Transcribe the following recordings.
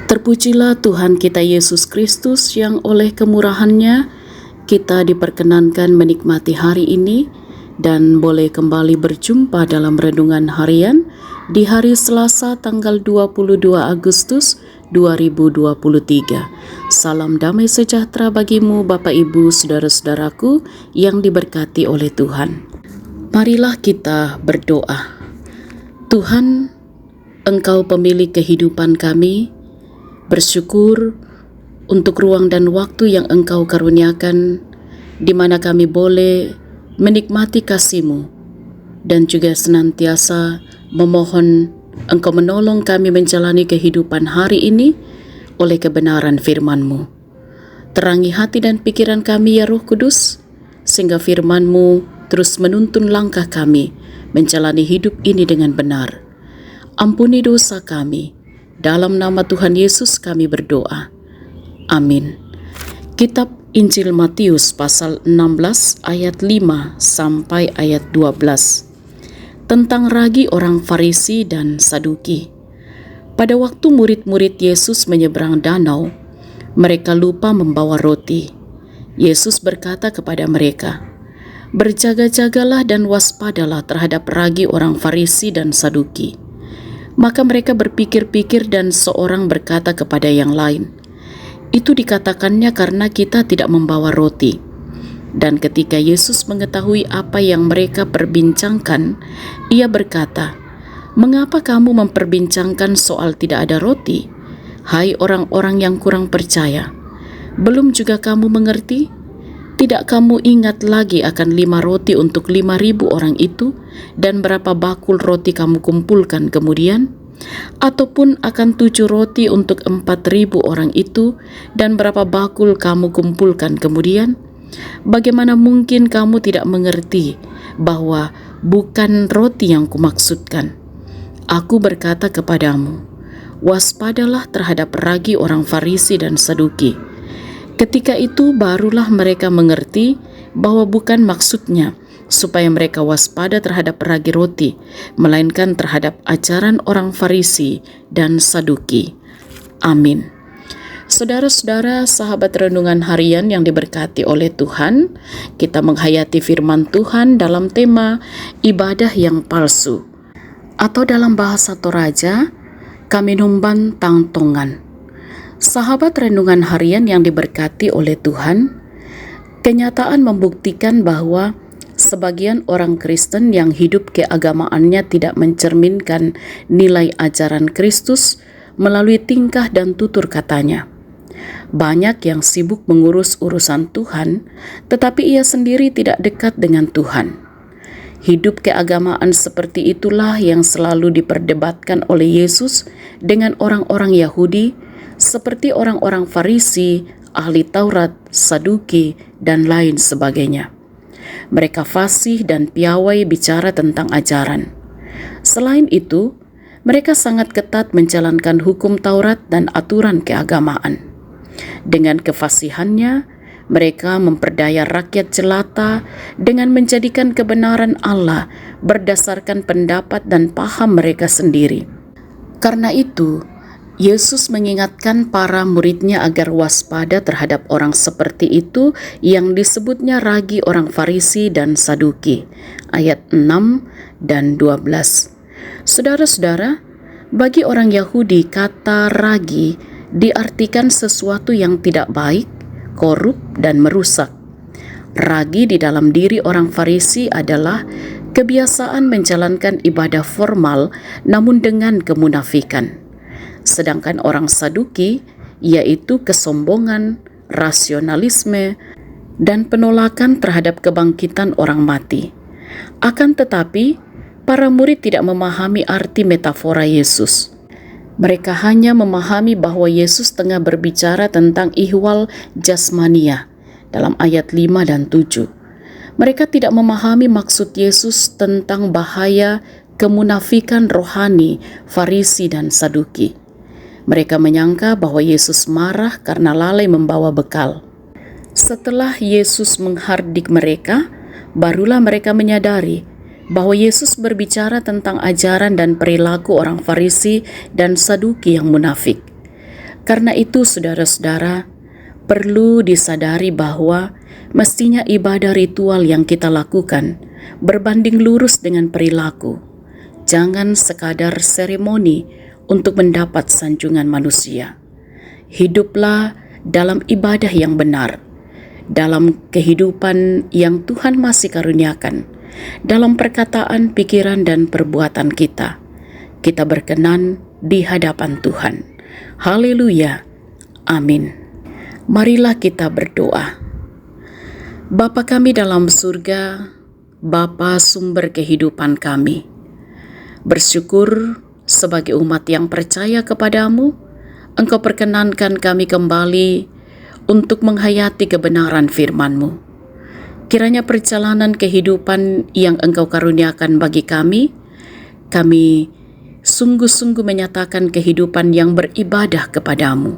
Terpujilah Tuhan kita Yesus Kristus yang oleh kemurahan-Nya kita diperkenankan menikmati hari ini dan boleh kembali berjumpa dalam renungan harian di hari Selasa tanggal 22 Agustus 2023. Salam damai sejahtera bagimu Bapak Ibu saudara-saudaraku yang diberkati oleh Tuhan. Marilah kita berdoa. Tuhan, Engkau pemilik kehidupan kami. Bersyukur untuk ruang dan waktu yang Engkau karuniakan, di mana kami boleh menikmati kasih-Mu dan juga senantiasa memohon Engkau menolong kami menjalani kehidupan hari ini oleh kebenaran firman-Mu. Terangi hati dan pikiran kami ya Roh Kudus, sehingga firman-Mu terus menuntun langkah kami menjalani hidup ini dengan benar. Ampuni dosa kami. Dalam nama Tuhan Yesus kami berdoa. Amin. Kitab Injil Matius pasal 16 ayat 5 sampai ayat 12. Tentang ragi orang Farisi dan Saduki. Pada waktu murid-murid Yesus menyeberang danau, mereka lupa membawa roti. Yesus berkata kepada mereka, "Berjaga-jagalah dan waspadalah terhadap ragi orang Farisi dan Saduki." Maka mereka berpikir-pikir dan seorang berkata kepada yang lain, "Itu dikatakannya karena kita tidak membawa roti." Dan ketika Yesus mengetahui apa yang mereka perbincangkan, Ia berkata, "Mengapa kamu memperbincangkan soal tidak ada roti? Hai orang-orang yang kurang percaya, belum juga kamu mengerti? Tidak kamu ingat lagi akan 5 roti untuk 5.000 orang itu dan berapa bakul roti kamu kumpulkan kemudian? Ataupun akan 7 roti untuk 4.000 orang itu dan berapa bakul kamu kumpulkan kemudian? Bagaimana mungkin kamu tidak mengerti bahwa bukan roti yang kumaksudkan? Aku berkata kepadamu, waspadalah terhadap ragi orang Farisi dan Saduki." Ketika itu barulah mereka mengerti bahwa bukan maksudnya supaya mereka waspada terhadap ragi roti, melainkan terhadap ajaran orang Farisi dan Saduki. Amin. Saudara-saudara, sahabat renungan harian yang diberkati oleh Tuhan, kita menghayati firman Tuhan dalam tema ibadah yang palsu, atau dalam bahasa Toraja, kami numban tangtongan. Sahabat renungan harian yang diberkati oleh Tuhan, kenyataan membuktikan bahwa sebagian orang Kristen yang hidup keagamaannya tidak mencerminkan nilai ajaran Kristus melalui tingkah dan tutur katanya. Banyak yang sibuk mengurus urusan Tuhan, tetapi ia sendiri tidak dekat dengan Tuhan. Hidup keagamaan seperti itulah yang selalu diperdebatkan oleh Yesus dengan orang-orang Yahudi, seperti orang-orang Farisi, ahli Taurat, Saduki, dan lain sebagainya. Mereka fasih dan piawai bicara tentang ajaran. Selain itu, mereka sangat ketat menjalankan hukum Taurat dan aturan keagamaan. Dengan kefasihannya, mereka memperdaya rakyat jelata dengan menjadikan kebenaran Allah berdasarkan pendapat dan paham mereka sendiri. Karena itu, Yesus mengingatkan para muridnya agar waspada terhadap orang seperti itu yang disebutnya ragi orang Farisi dan Saduki. Ayat 6 dan 12. Saudara-saudara, bagi orang Yahudi kata ragi diartikan sesuatu yang tidak baik, korup, dan merusak. Ragi di dalam diri orang Farisi adalah kebiasaan menjalankan ibadah formal namun dengan kemunafikan. Sedangkan orang Saduki, yaitu kesombongan, rasionalisme, dan penolakan terhadap kebangkitan orang mati. Akan tetapi, para murid tidak memahami arti metafora Yesus. Mereka hanya memahami bahwa Yesus tengah berbicara tentang ihwal jasmania dalam ayat 5 dan 7. Mereka tidak memahami maksud Yesus tentang bahaya kemunafikan rohani Farisi dan Saduki. Mereka menyangka bahwa Yesus marah karena lalai membawa bekal. Setelah Yesus menghardik mereka, barulah mereka menyadari bahwa Yesus berbicara tentang ajaran dan perilaku orang Farisi dan Saduki yang munafik. Karena itu saudara-saudara, perlu disadari bahwa mestinya ibadah ritual yang kita lakukan berbanding lurus dengan perilaku. Jangan sekadar seremoni untuk mendapat sanjungan manusia. Hiduplah dalam ibadah yang benar, dalam kehidupan yang Tuhan masih karuniakan, dalam perkataan, pikiran, dan perbuatan kita. Kita berkenan di hadapan Tuhan. Haleluya. Amin. Marilah kita berdoa. Bapa kami dalam surga, Bapa sumber kehidupan kami, bersyukur sebagai umat yang percaya kepadamu, Engkau perkenankan kami kembali untuk menghayati kebenaran firman-Mu. Kiranya perjalanan kehidupan yang Engkau karuniakan bagi kami sungguh-sungguh menyatakan kehidupan yang beribadah kepadamu.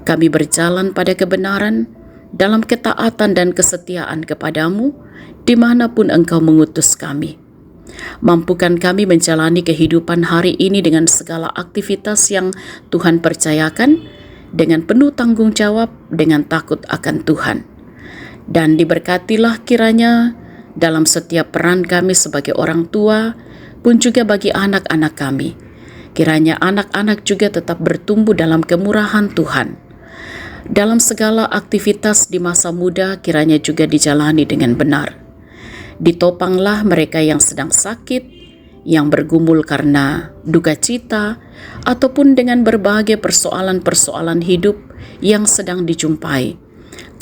Kami berjalan pada kebenaran, dalam ketaatan dan kesetiaan kepadamu, dimanapun Engkau mengutus kami. Mampukan kami menjalani kehidupan hari ini dengan segala aktivitas yang Tuhan percayakan, dengan penuh tanggung jawab, dengan takut akan Tuhan. Dan diberkatilah kiranya dalam setiap peran kami sebagai orang tua, pun juga bagi anak-anak kami. Kiranya anak-anak juga tetap bertumbuh dalam kemurahan Tuhan. Dalam segala aktivitas di masa muda kiranya juga dijalani dengan benar. Ditopanglah mereka yang sedang sakit, yang bergumul karena duka cita, ataupun dengan berbagai persoalan-persoalan hidup yang sedang dijumpai.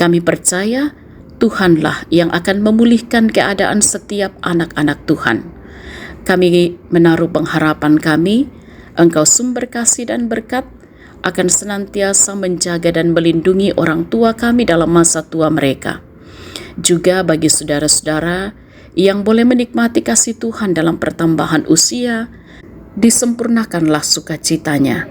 Kami percaya Tuhanlah yang akan memulihkan keadaan setiap anak-anak Tuhan. Kami menaruh pengharapan kami, Engkau sumber kasih dan berkat, akan senantiasa menjaga dan melindungi orang tua kami dalam masa tua mereka. Juga bagi saudara-saudara yang boleh menikmati kasih Tuhan dalam pertambahan usia, disempurnakanlah sukacitanya.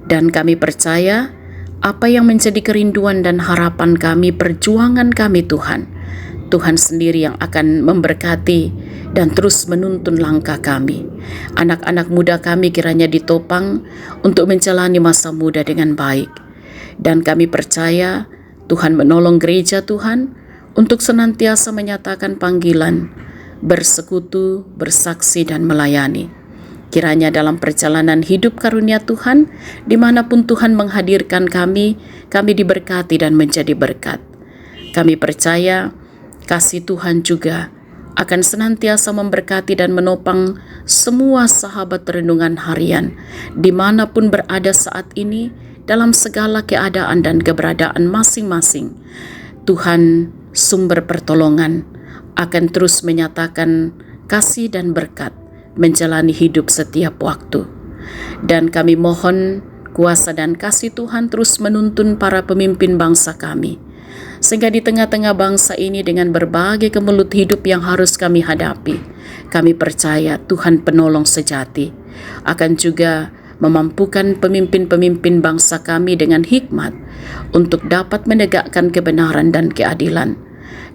Dan kami percaya apa yang menjadi kerinduan dan harapan kami, perjuangan kami Tuhan sendiri yang akan memberkati dan terus menuntun langkah kami. Anak-anak muda kami kiranya ditopang untuk menjalani masa muda dengan baik. Dan kami percaya Tuhan menolong gereja Tuhan untuk senantiasa menyatakan panggilan, bersekutu, bersaksi, dan melayani. Kiranya dalam perjalanan hidup karunia Tuhan, dimanapun Tuhan menghadirkan kami diberkati dan menjadi berkat. Kami percaya kasih Tuhan juga akan senantiasa memberkati dan menopang semua sahabat renungan harian, dimanapun berada saat ini, dalam segala keadaan dan keberadaan masing-masing. Tuhan sumber pertolongan akan terus menyatakan kasih dan berkat menjalani hidup setiap waktu. Dan kami mohon kuasa dan kasih Tuhan terus menuntun para pemimpin bangsa kami, sehingga di tengah-tengah bangsa ini dengan berbagai kemelut hidup yang harus kami hadapi, kami percaya Tuhan penolong sejati akan juga memampukan pemimpin-pemimpin bangsa kami dengan hikmat untuk dapat menegakkan kebenaran dan keadilan.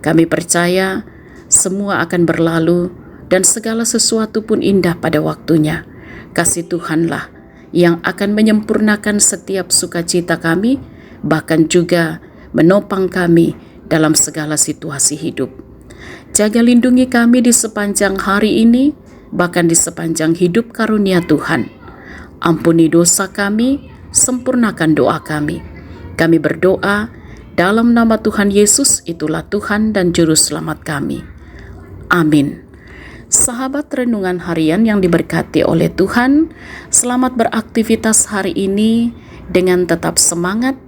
Kami percaya semua akan berlalu dan segala sesuatu pun indah pada waktunya. Kasih Tuhanlah yang akan menyempurnakan setiap sukacita kami, bahkan juga menopang kami dalam segala situasi hidup. Jaga lindungi kami di sepanjang hari ini, bahkan di sepanjang hidup karunia Tuhan. Ampuni dosa kami, sempurnakan doa kami. Kami berdoa dalam nama Tuhan Yesus, itulah Tuhan dan Juru Selamat kami. Amin. Sahabat renungan harian yang diberkati oleh Tuhan, selamat beraktivitas hari ini dengan tetap semangat,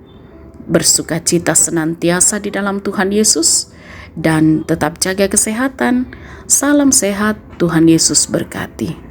bersukacita senantiasa di dalam Tuhan Yesus, dan tetap jaga kesehatan. Salam sehat, Tuhan Yesus berkati.